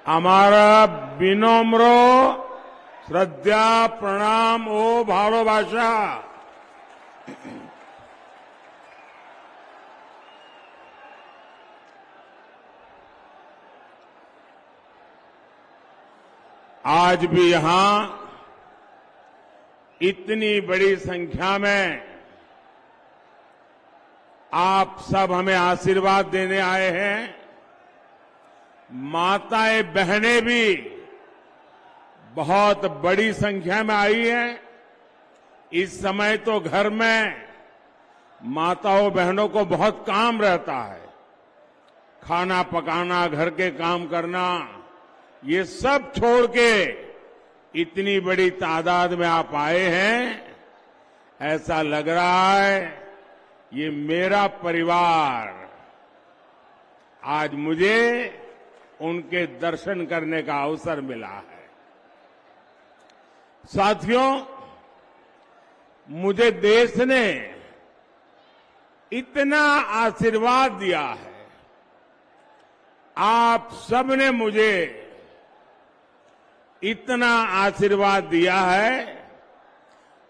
हमारा विनम्र श्रद्धा प्रणाम ओ भारोभाषा। आज भी यहां इतनी बड़ी संख्या में आप सब हमें आशीर्वाद देने आए हैं। माताएं बहनें भी बहुत बड़ी संख्या में आई हैं। इस समय तो घर में माताओं बहनों को बहुत काम रहता है, खाना पकाना, घर के काम करना, ये सब छोड़ के इतनी बड़ी तादाद में आप आए हैं। ऐसा लग रहा है ये मेरा परिवार। आज मुझे उनके दर्शन करने का अवसर मिला है। साथियों, मुझे देश ने इतना आशीर्वाद दिया है, आप सबने मुझे इतना आशीर्वाद दिया है,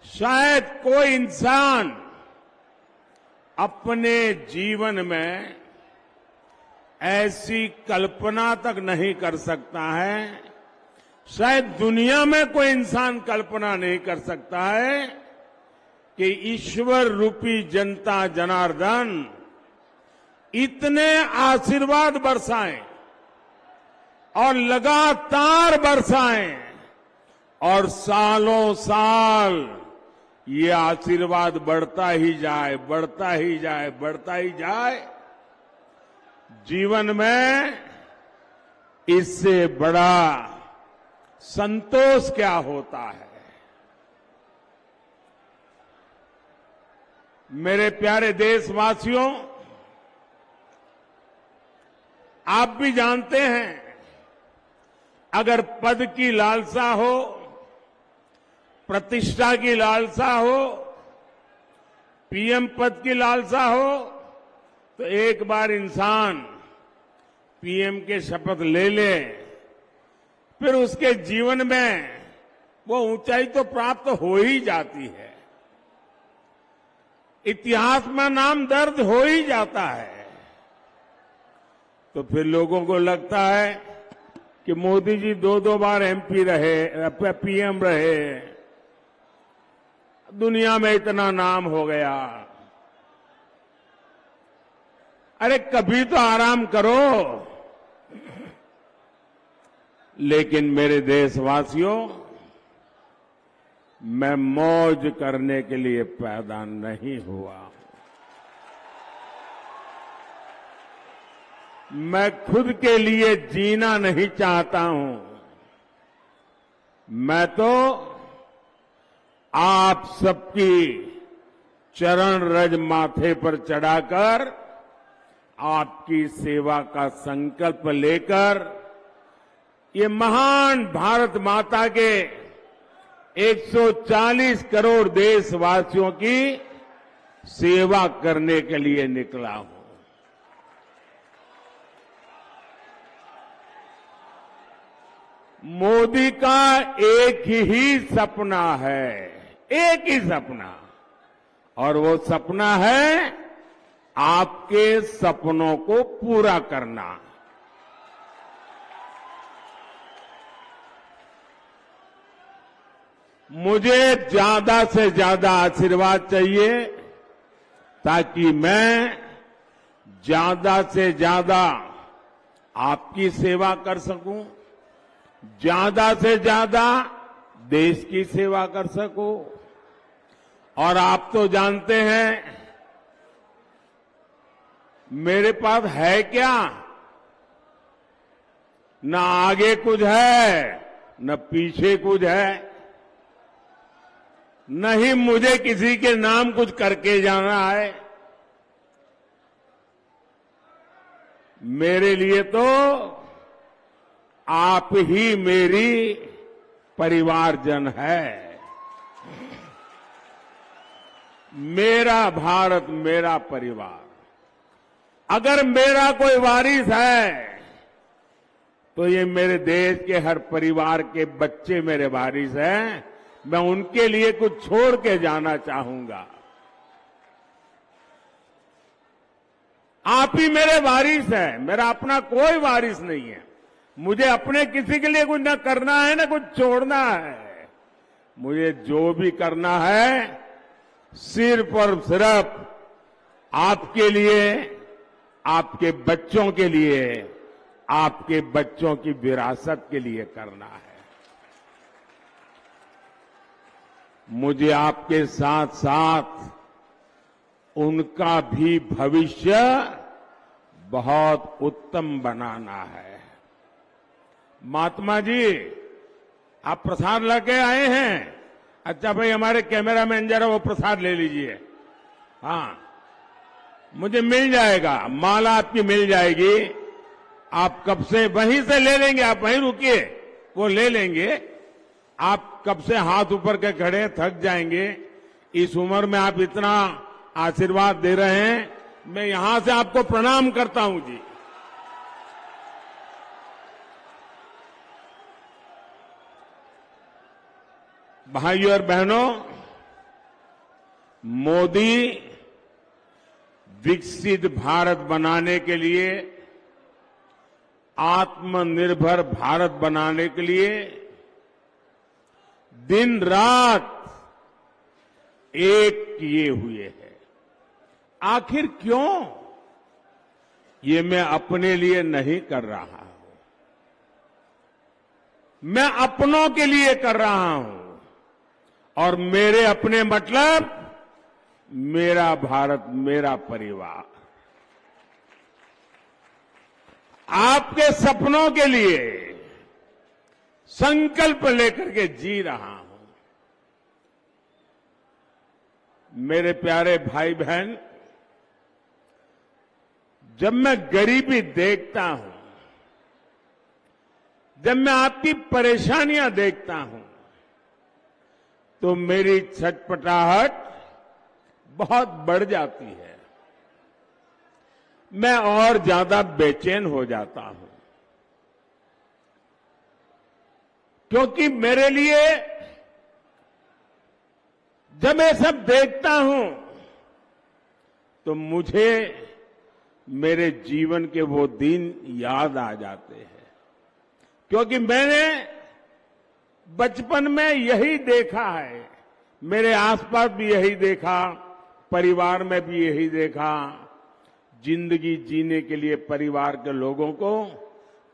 शायद कोई इंसान अपने जीवन में ऐसी कल्पना तक नहीं कर सकता है। शायद दुनिया में कोई इंसान कल्पना नहीं कर सकता है कि ईश्वर रूपी जनता जनार्दन इतने आशीर्वाद बरसाएं और लगातार बरसाएं और सालों साल ये आशीर्वाद बढ़ता ही जाए, बढ़ता ही जाए, बढ़ता ही जाए। जीवन में इससे बड़ा संतोष क्या होता है। मेरे प्यारे देशवासियों, आप भी जानते हैं, अगर पद की लालसा हो, प्रतिष्ठा की लालसा हो, पीएम पद की लालसा हो, तो एक बार इंसान पीएम के शपथ ले ले, फिर उसके जीवन में वो ऊंचाई तो प्राप्त हो ही जाती है, इतिहास में नाम दर्ज हो ही जाता है। तो फिर लोगों को लगता है कि मोदी जी दो बार एमपी रहे, पीएम रहे, दुनिया में इतना नाम हो गया। अरे कभी तो आराम करो। लेकिन मेरे देशवासियों, मैं मौज करने के लिए पैदा नहीं हुआ। मैं खुद के लिए जीना नहीं चाहता हूं। मैं तो आप सबकी चरण रज माथे पर चढ़ाकर आपकी सेवा का संकल्प लेकर ये महान भारत माता के 140 करोड़ देशवासियों की सेवा करने के लिए निकला हूं। मोदी का एक ही सपना है, एक ही सपना, और वो सपना है आपके सपनों को पूरा करना। मुझे ज्यादा से ज्यादा आशीर्वाद चाहिए ताकि मैं ज्यादा से ज्यादा आपकी सेवा कर सकूं, ज्यादा से ज्यादा देश की सेवा कर सकूं। और आप तो जानते हैं मेरे पास है क्या, न आगे कुछ है न पीछे कुछ है, न ही मुझे किसी के नाम कुछ करके जाना है। मेरे लिए तो आप ही मेरी परिवारजन है। मेरा भारत मेरा परिवार। अगर मेरा कोई वारिस है तो ये मेरे देश के हर परिवार के बच्चे मेरे वारिस हैं। मैं उनके लिए कुछ छोड़ के जाना चाहूंगा। आप ही मेरे वारिस हैं, मेरा अपना कोई वारिस नहीं है। मुझे अपने किसी के लिए कुछ न करना है न कुछ छोड़ना है। मुझे जो भी करना है सिर्फ और सिर्फ आपके लिए, आपके बच्चों के लिए, आपके बच्चों की विरासत के लिए करना है। मुझे आपके साथ साथ उनका भी भविष्य बहुत उत्तम बनाना है। महात्मा जी, आप प्रसाद लेके आए हैं? अच्छा भाई, हमारे कैमरामैन जरा वो प्रसाद ले लीजिए। हाँ, मुझे मिल जाएगा, माला आपकी मिल जाएगी। आप कब से वहीं से ले लेंगे, आप वहीं रुकिए, वो ले लेंगे। आप कब से हाथ ऊपर के खड़े, थक जाएंगे। इस उम्र में आप इतना आशीर्वाद दे रहे हैं, मैं यहां से आपको प्रणाम करता हूं जी। भाइयों और बहनों, मोदी विकसित भारत बनाने के लिए, आत्मनिर्भर भारत बनाने के लिए दिन रात एक किए हुए हैं। आखिर क्यों? ये मैं अपने लिए नहीं कर रहा हूं, मैं अपनों के लिए कर रहा हूं। और मेरे अपने मतलब मेरा भारत, मेरा परिवार। आपके सपनों के लिए संकल्प लेकर के जी रहा हूं। मेरे प्यारे भाई बहन, जब मैं गरीबी देखता हूं, जब मैं आपकी परेशानियां देखता हूं, तो मेरी छटपटाहट बहुत बढ़ जाती है। मैं और ज्यादा बेचैन हो जाता हूं, क्योंकि मेरे लिए जब मैं सब देखता हूं तो मुझे मेरे जीवन के वो दिन याद आ जाते हैं। क्योंकि मैंने बचपन में यही देखा है, मेरे आसपास भी यही देखा, परिवार में भी यही देखा। जिंदगी जीने के लिए परिवार के लोगों को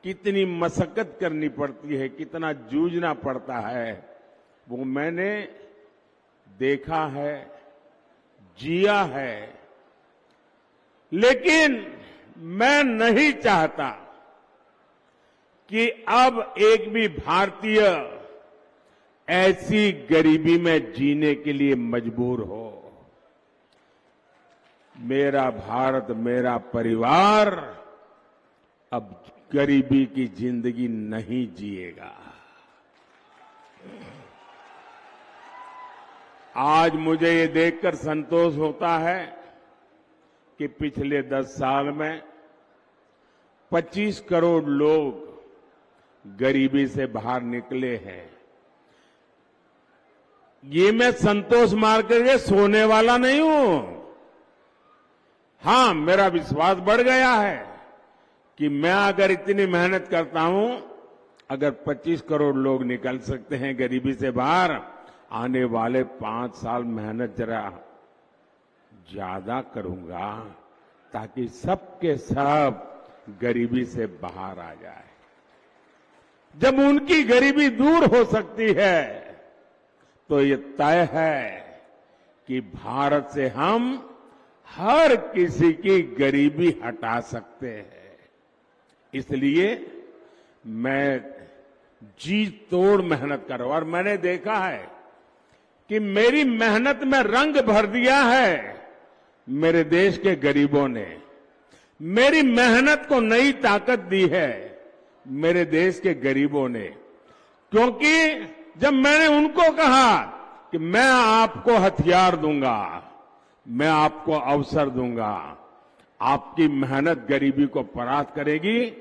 कितनी मशक्कत करनी पड़ती है, कितना जूझना पड़ता है, वो मैंने देखा है, जिया है। लेकिन मैं नहीं चाहता कि अब एक भी भारतीय ऐसी गरीबी में जीने के लिए मजबूर हो। मेरा भारत, मेरा परिवार अब गरीबी की जिंदगी नहीं जिएगा। आज मुझे ये देखकर संतोष होता है कि पिछले 10 साल में 25 करोड़ लोग गरीबी से बाहर निकले हैं। ये मैं संतोष मार करके सोने वाला नहीं हूं। हां, मेरा विश्वास बढ़ गया है कि मैं अगर इतनी मेहनत करता हूं, अगर 25 करोड़ लोग निकल सकते हैं गरीबी से बाहर, आने वाले 5 साल मेहनत जरा ज्यादा करूंगा ताकि सबके सब गरीबी से बाहर आ जाए। जब उनकी गरीबी दूर हो सकती है तो ये तय है कि भारत से हम हर किसी की गरीबी हटा सकते हैं। इसलिए मैं जी तोड़ मेहनत कर रहा हूं। और मैंने देखा है कि मेरी मेहनत में रंग भर दिया है मेरे देश के गरीबों ने। मेरी मेहनत को नई ताकत दी है मेरे देश के गरीबों ने। क्योंकि जब मैंने उनको कहा कि मैं आपको हथियार दूंगा, मैं आपको अवसर दूंगा, आपकी मेहनत गरीबी को परास्त करेगी,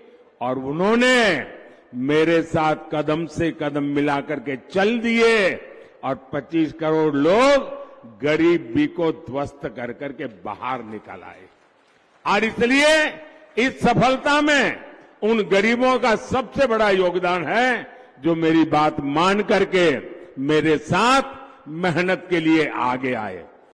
और उन्होंने मेरे साथ कदम से कदम मिलाकर के चल दिए और 25 करोड़ लोग गरीबी को ध्वस्त कर करके बाहर निकल आए। और इसलिए इस सफलता में उन गरीबों का सबसे बड़ा योगदान है जो मेरी बात मान करके मेरे साथ मेहनत के लिए आगे आए।